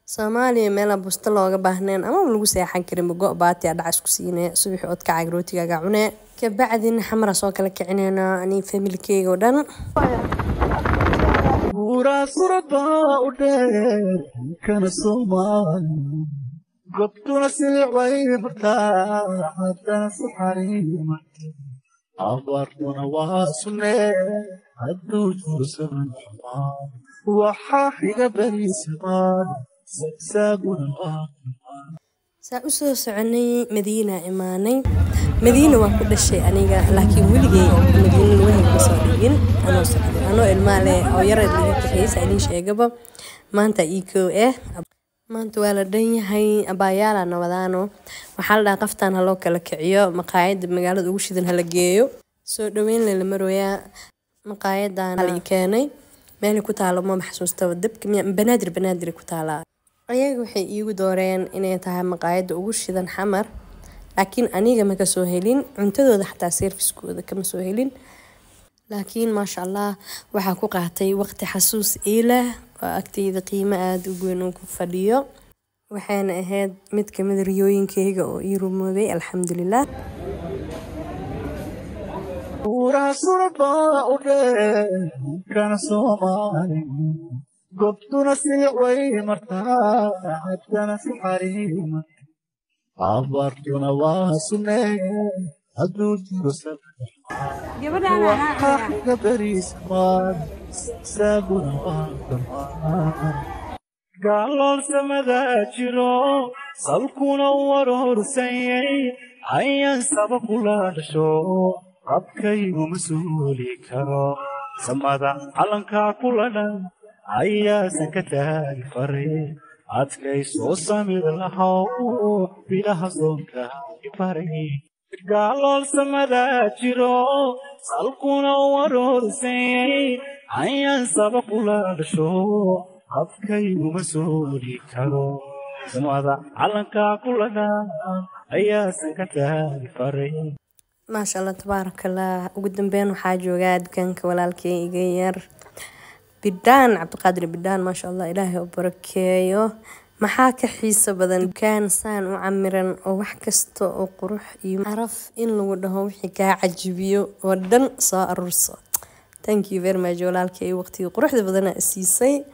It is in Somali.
Soomaaliya meel busto looga baahneen ama lagu seexan karin go' baati ah dhac isku siinay subax ood ka caag rootiga cunee ka bacdina xamra soo kala kicinayna ani familkeyga oo dhan buura suraba u dheer kana Soomaali gobtuna silcay martaa haddana saxariima abartuna waa sunnee hadduu jursan waxaa xiga bariismaan saa u soo soconay Madiina imaanay Madiina waa ku dhashay aniga laakiin weligay Madiina waxay ka soo dhigin anoo ilmaale oo yar laga kaxeysay in sheegaba maanta iiko maanta waa la dhan yahay abayaala nabadaano waxa la dhaqa qaftaan haloo kala kiciyo maqaayad magaalada ugu shidan hala geeyo soo dhaweyn la marooya maqaayadan hal keenay meel ku taalo ma xasuusta dabka banaadir ku taala ayaga waxay iigu dooreen inay tahay maqaayada ugu shidan xamar laakiin aniga ma ka soo helin cuntadooda xataa service-kooda kama soo helin laakiin ma sha Allah waxa ku qaatay waqti xasuus ila agteyda qiimo aad u weyn oo ku fadhiyo waxaana ahayd mid ka mid riyooyinkeyga oo ii rumoobay alxamdulillah buura suraba u dheer kana Soomaali gobtuna silcay martaa haddana saxariima abartuna waa sunnee hadduu jursan waxaa xiga bariismaan saaguna waa dhammaan gaalool samada jiro salkuna warorsanyay ayaan saba kula dhasho qabkaygu mas-uuli karo samada calankaa kula dhan ayaasan ka taagi faray adkay soo samir lahow bilaha soonka ibaray gaalool samada jiro salkuna warorsanyay ayaan saba kula dhasho qabkaygu mas-uuli karo samada calankaa kula dhan ayaasan ka taagi faray ما شاء الله تبارك الله وقدام بين وحاجة كان كولالكي يغير بدان عبد القادر بدان ما شاء الله إلهي وبركيه محاك حيسة بدن كان سان وعمرا وحكستو وقروح يعرف إن لو ده وحكا عجبيو ودن صار الرصاد thank you very much ولالكي وقتي وقروح بدنا أسيسي